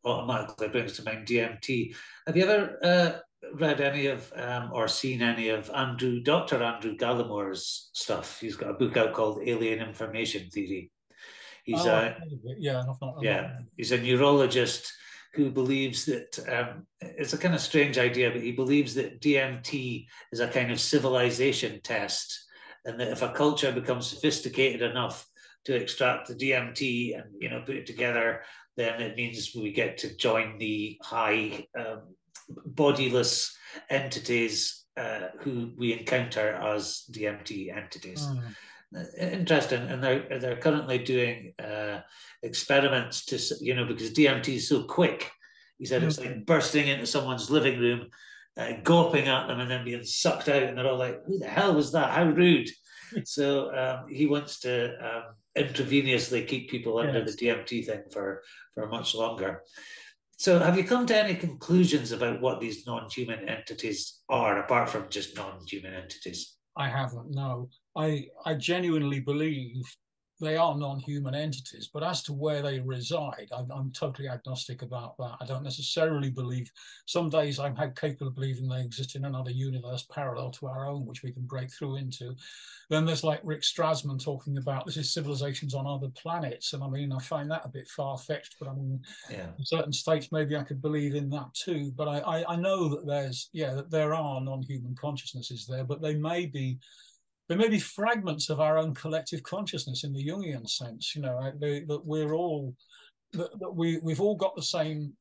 automatically brings to mind DMT. Have you ever read any of or seen any of Dr. Andrew Gallimore's stuff? He's got a book out called Alien Information Theory. He's he's a neurologist who believes that it's a kind of strange idea, but he believes that DMT is a kind of civilization test, and that if a culture becomes sophisticated enough to extract the DMT and put it together, then it means we get to join the high bodiless entities who we encounter as DMT entities. Interesting, and they're currently doing experiments to because DMT is so quick. He said it's like bursting into someone's living room, gawping at them, and then being sucked out, and they're all like, "Who the hell was that? How rude!" So he wants to intravenously keep people under the DMT thing for much longer. So have you come to any conclusions about what these non-human entities are, apart from just non-human entities? I haven't, no. I genuinely believe they are non-human entities, but as to where they reside, I'm totally agnostic about that. I don't necessarily believe. Some days I'm capable of believing they exist in another universe parallel to our own, which we can break through into. Then there's like Rick Strassman talking about this is civilizations on other planets, and I mean I find that a bit far-fetched. But I mean, Yeah, in certain states maybe I could believe in that too. But I know that that there are non-human consciousnesses there, but they may be fragments of our own collective consciousness in the Jungian sense, that we're all, that we've all got the same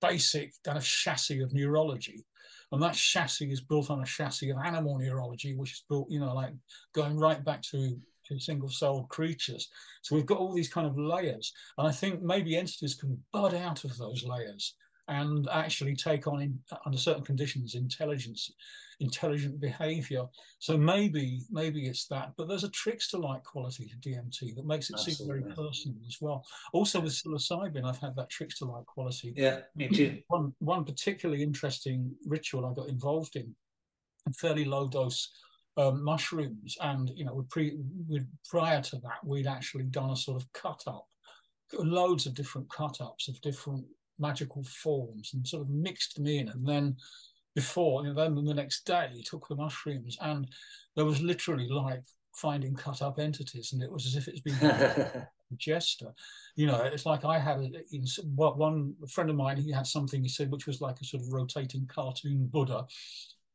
basic kind of chassis of neurology. And that chassis is built on a chassis of animal neurology, which is built, like going right back to single-celled creatures. So we've got all these kind of layers. And I think maybe entities can bud out of those layers and actually take on, under certain conditions, intelligent behavior. So maybe it's that. But there's a trickster-like quality to DMT that makes it seem very personal as well. Also with psilocybin, I've had that trickster-like quality. Yeah, me too. One particularly interesting ritual I got involved in fairly low dose mushrooms, and prior to that we'd actually done a sort of cut up, loads of different cut ups of different magical forms, and sort of mixed them in, and then then the next day took the mushrooms, and there was literally like finding cut up entities, and it was as if it's been jester. It's like I had one friend of mine, he had something, he said, which was like a sort of rotating cartoon Buddha.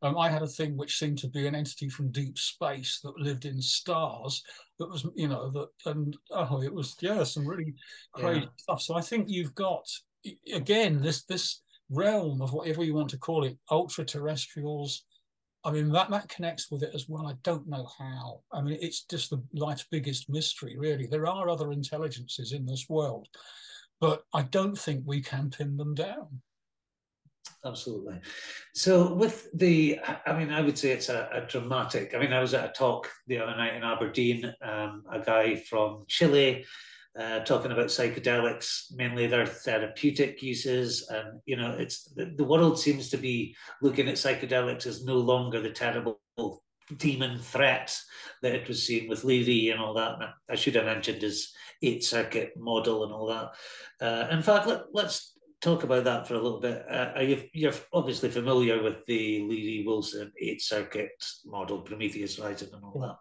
I had a thing which seemed to be an entity from deep space that lived in stars. That was, it was some really crazy stuff. So I think you've got, again, this realm of whatever you want to call it, ultra terrestrials. I mean, that connects with it as well. I don't know how. I mean, it's just life's biggest mystery, really. There are other intelligences in this world, but I don't think we can pin them down. Absolutely. So I would say it's a dramatic. I mean, I was at a talk the other night in Aberdeen, a guy from Chile talking about psychedelics, mainly their therapeutic uses. And, it's the world seems to be looking at psychedelics as no longer the terrible demon threat that it was seen with Levy and all that. And I should have mentioned his 8-circuit model and all that. In fact, let's talk about that for a little bit. You're obviously familiar with the Levy-Wilson 8-circuit model, Prometheus Rising and all that.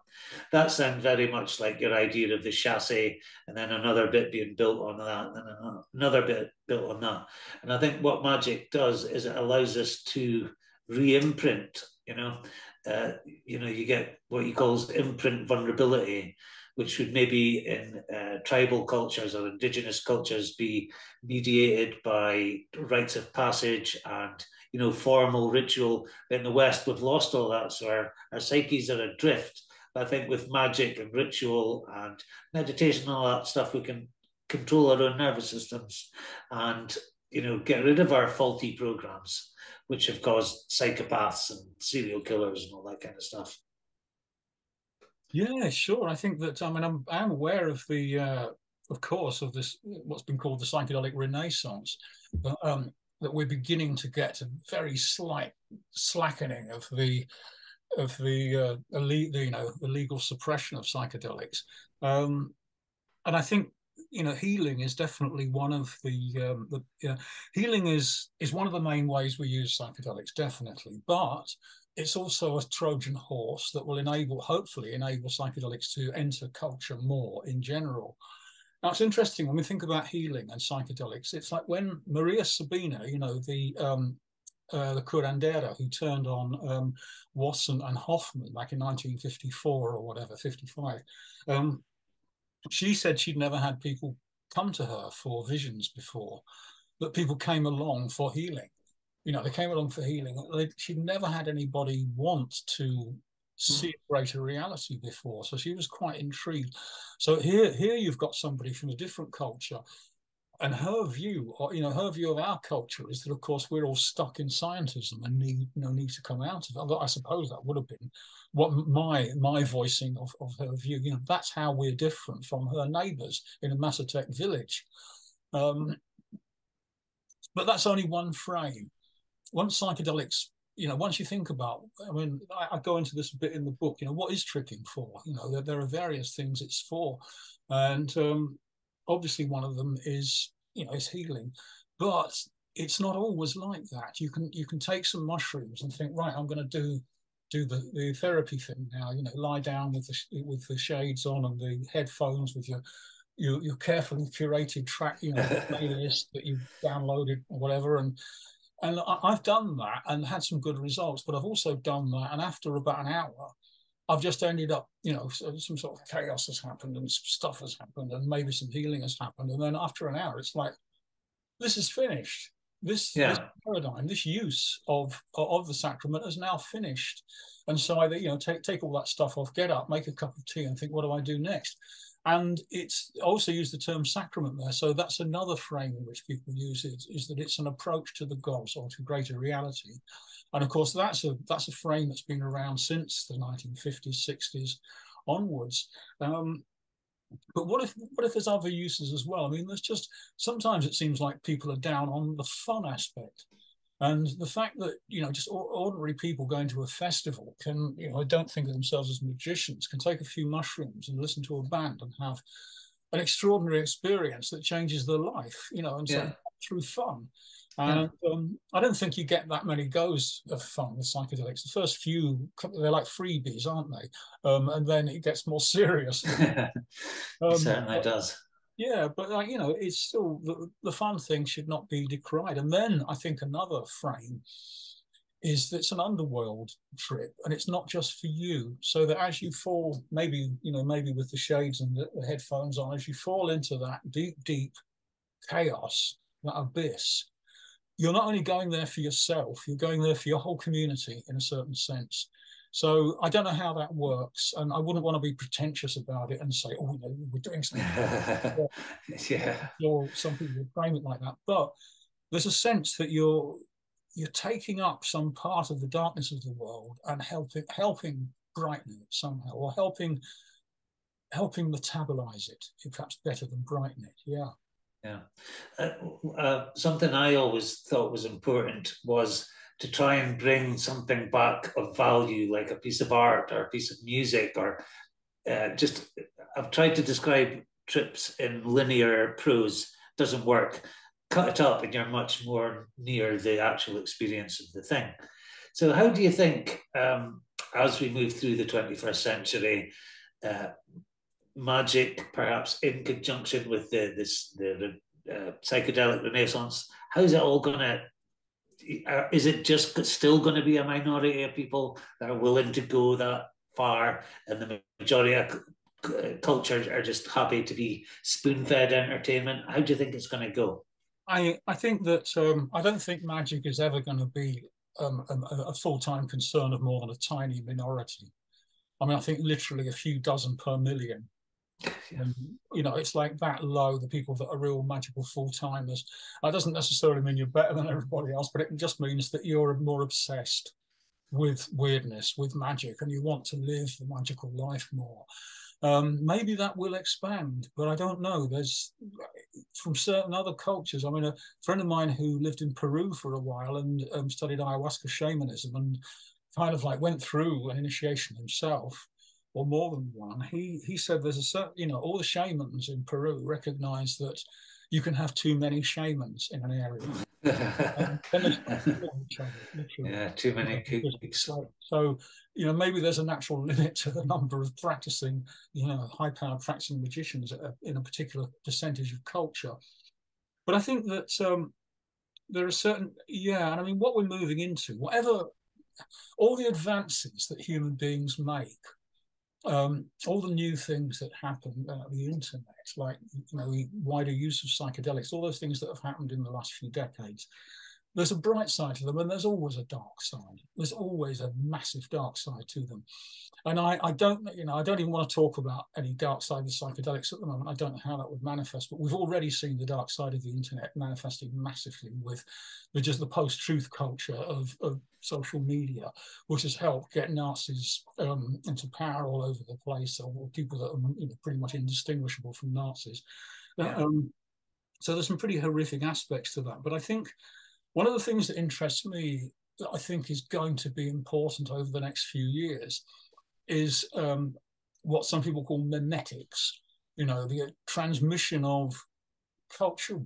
That sounds very much like your idea of the chassis, and then another bit being built on that, and then another bit built on that. And I think what magic does is it allows us to re-imprint, you get what he calls imprint vulnerability, which would maybe in tribal cultures or indigenous cultures be mediated by rites of passage and formal ritual. In the West, we've lost all that, so our psyches are adrift. But I think with magic and ritual and meditation and all that stuff, we can control our own nervous systems and get rid of our faulty programs, which have caused psychopaths and serial killers and all that kind of stuff. Yeah, sure. I think that I'm aware of of course, of this what's been called the psychedelic renaissance. That we're beginning to get a very slight slackening of the legal suppression of psychedelics, and I think healing is definitely one of healing is one of the main ways we use psychedelics, definitely, but it's also a Trojan horse that will hopefully enable psychedelics to enter culture more in general. Now, it's interesting when we think about healing and psychedelics. It's like when Maria Sabina, the curandera who turned on Wasson and Hoffman back in 1954 or whatever, 55. She said she'd never had people come to her for visions before, that people came along for healing. They came along for healing. She'd never had anybody want to see a greater reality before, so she was quite intrigued. So here you've got somebody from a different culture, and her view of our culture is that, of course, we're all stuck in scientism and need to come out of it. I suppose that would have been what my voicing of her view. That's how we're different from her neighbours in a Mazatec village. But that's only one frame. Once psychedelics, once you think about, I mean, I go into this a bit in the book, what is tricking for? There are various things it's for. And obviously one of them is, is healing. But it's not always like that. You can take some mushrooms and think, right, I'm going to do the therapy thing now, lie down with the shades on and the headphones with your carefully curated track, playlist that you've downloaded or whatever. And I've done that and had some good results, but I've also done that. And after about an hour, I've just ended up, some sort of chaos has happened and stuff has happened and maybe some healing has happened. And then after an hour, it's like, this is finished. This paradigm, this use of the sacrament is now finished. And so I, take all that stuff off, get up, make a cup of tea and think, what do I do next? And it's also used the term sacrament there. So that's another frame in which people use it, is that it's an approach to the gods or to greater reality. And of course, that's a frame that's been around since the 1950s, 60s onwards. But what if there's other uses as well? I mean, sometimes it seems like people are down on the fun aspect. And the fact that, just ordinary people going to a festival can, don't think of themselves as magicians, can take a few mushrooms and listen to a band and have an extraordinary experience that changes their life, and so through fun. And I don't think you get that many goes of fun with psychedelics. The first few, they're like freebies, aren't they? And then it gets more serious. It certainly does. Yeah, but it's still the fun thing should not be decried. And then I think another frame is that it's an underworld trip, and it's not just for you. So that as you fall, maybe with the shades and the headphones on, as you fall into that deep chaos, that abyss, you're not only going there for yourself, you're going there for your whole community in a certain sense. So I don't know how that works, and I wouldn't want to be pretentious about it and say, "Oh, we're doing something." Or some people would frame it like that. But there's a sense that you're taking up some part of the darkness of the world and helping brighten it somehow, or helping metabolize it, perhaps better than brighten it. Yeah. Yeah. Something I always thought was important was to try and bring something back of value, like a piece of art or a piece of music, or I've tried to describe trips in linear prose, doesn't work. Cut it up and you're much more near the actual experience of the thing. So how do you think, as we move through the 21st century, magic, perhaps in conjunction with the psychedelic renaissance, how's it all going to, is it just still going to be a minority of people that are willing to go that far, and the majority of cultures are just happy to be spoon-fed entertainment? How do you think it's going to go? I think that I don't think magic is ever going to be a full-time concern of more than a tiny minority. I mean, I think literally a few dozen per million. And, it's like that low, the people that are real magical full-timers. That doesn't necessarily mean you're better than everybody else, but it just means that you're more obsessed with weirdness, with magic, and you want to live the magical life more. Maybe that will expand, but I don't know. There's, from certain other cultures, I mean, a friend of mine who lived in Peru for a while and studied ayahuasca shamanism and kind of like went through an initiation himself, or more than one. He said there's a certain, all the shamans in Peru recognize that you can have too many shamans in an area. Too many cooks. So, maybe there's a natural limit to the number of practicing, high-powered practicing magicians in a particular percentage of culture. But I think that there are certain, and I mean, what we're moving into, all the advances that human beings make, all the new things that happen, the internet, like the wider use of psychedelics, all those things that have happened in the last few decades, there's a bright side to them, and there's always a dark side. There's always a massive dark side to them. And I don't even want to talk about any dark side of psychedelics at the moment. I don't know how that would manifest, but we've already seen the dark side of the internet manifesting massively with just the post-truth culture of social media, which has helped get Nazis into power all over the place, or people that are pretty much indistinguishable from Nazis. Yeah. So there's some pretty horrific aspects to that. But I think one of the things that interests me that I think is going to be important over the next few years is what some people call memetics, the transmission of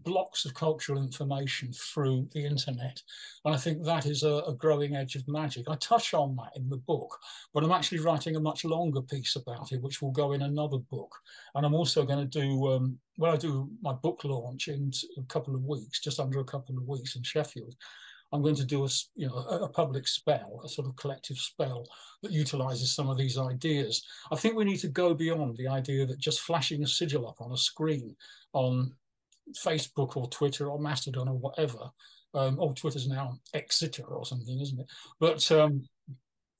blocks of cultural information through the internet. And I think that is a growing edge of magic. I touch on that in the book, but I'm actually writing a much longer piece about it, which will go in another book. And I'm also going to do, when I do my book launch in a couple of weeks, just under a couple of weeks in Sheffield, I'm going to do a public spell, a sort of collective spell that utilizes some of these ideas. I think we need to go beyond the idea that just flashing a sigil up on a screen on Facebook or Twitter or Mastodon or whatever, or Twitter's now Exeter or something, isn't it? But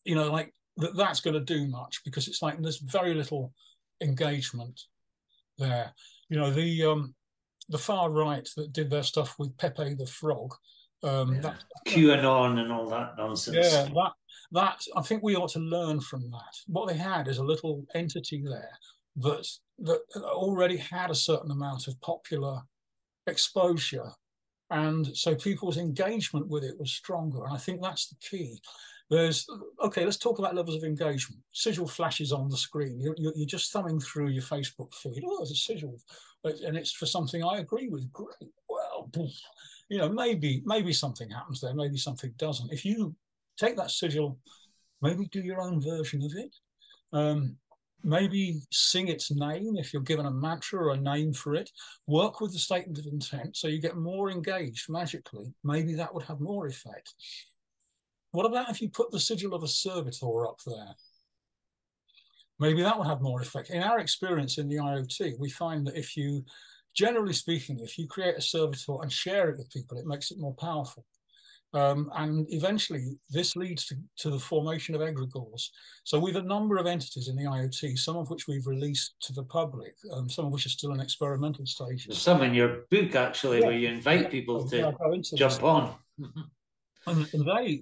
like that's going to do much, because it's like there's very little engagement there. The far right that did their stuff with Pepe the Frog, QAnon and all that nonsense. Yeah, that I think we ought to learn from that. What they had is a little entity there that already had a certain amount of popular exposure, and so people's engagement with it was stronger. And I think that's the key. Let's talk about levels of engagement. Sigil flashes on the screen. You're just thumbing through your Facebook feed. Oh, there's a sigil, and it's for something I agree with. Great. Well, maybe something happens there. Maybe something doesn't. If you take that sigil, maybe do your own version of it. Maybe sing its name if you're given a mantra or a name for it. Work with the statement of intent so you get more engaged magically. Maybe that would have more effect. What about if you put the sigil of a servitor up there? Maybe that would have more effect. In our experience in the IoT, we find that generally speaking, if you create a servitor and share it with people, it makes it more powerful. And eventually, this leads to the formation of egregores. So we have a number of entities in the IoT, some of which we've released to the public, some of which are still in experimental stages. There's some in your book, actually, where you invite people to jump on. And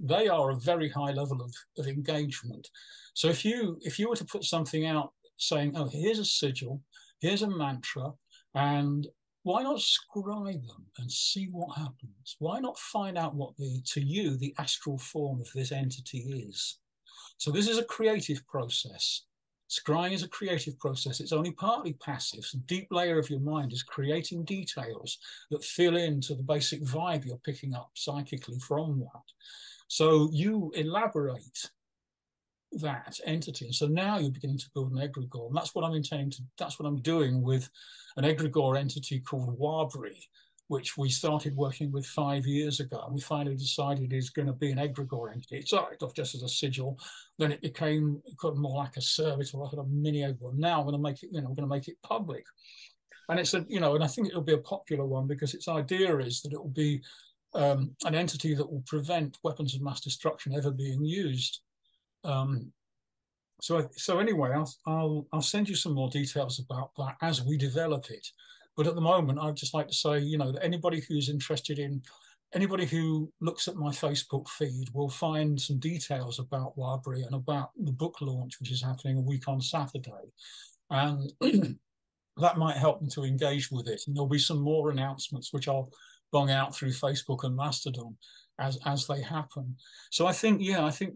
they are a very high level of engagement. So if you were to put something out saying, oh, here's a sigil, here's a mantra, and why not scribe them and see what happens? Why not find out what to you, the astral form of this entity is? So this is a creative process. Scrying is a creative process. It's only partly passive. So the deep layer of your mind is creating details that fill into the basic vibe you're picking up psychically from that. So you elaborate that entity. And so now you're beginning to build an egregore. And that's what I'm doing with an egregore entity called Wabri, which we started working with 5 years ago. And we finally decided is going to be an egregore entity. It started off just as a sigil, then it became more like a servitor, like a mini egregore. Now I'm going to make it, we're going to make it public. And it's and I think it'll be a popular one because its idea is that it will be an entity that will prevent weapons of mass destruction ever being used. So anyway, I'll send you some more details about that as we develop it. But at the moment, I'd just like to say, that anybody who's interested anybody who looks at my Facebook feed will find some details about Wabri and about the book launch, which is happening a week on Saturday. And that might help them to engage with it. And there'll be some more announcements, which I'll bung out through Facebook and Mastodon as they happen. So I think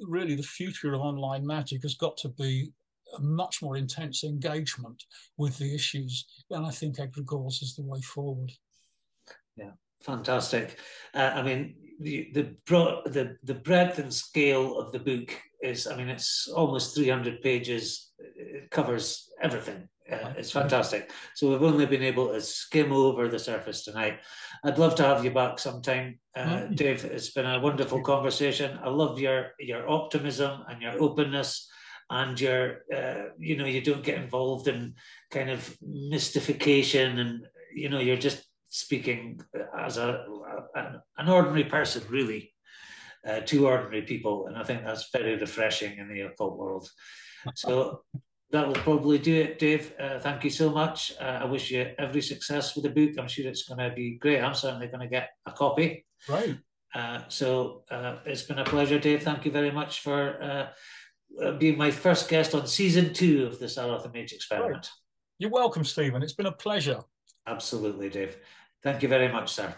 really the future of online magic has got to be a much more intense engagement with the issues. And I think egregores is the way forward. Yeah, fantastic. I mean, the breadth and scale of the book is, it's almost 300 pages. It covers everything. It's fantastic. So we've only been able to skim over the surface tonight. I'd love to have you back sometime, Dave. It's been a wonderful conversation. I love your optimism and your openness, and your you don't get involved in kind of mystification, and you're just speaking as an ordinary person, really, to ordinary people, and I think that's very refreshing in the occult world. So that will probably do it, Dave. Thank you so much. I wish you every success with the book. I'm sure it's going to be great. I'm certainly going to get a copy. Right. So it's been a pleasure, Dave. Thank you very much for being my first guest on season 2 of the Saratha Mage Experiment. Right. You're welcome, Stephen. It's been a pleasure. Absolutely, Dave. Thank you very much, sir.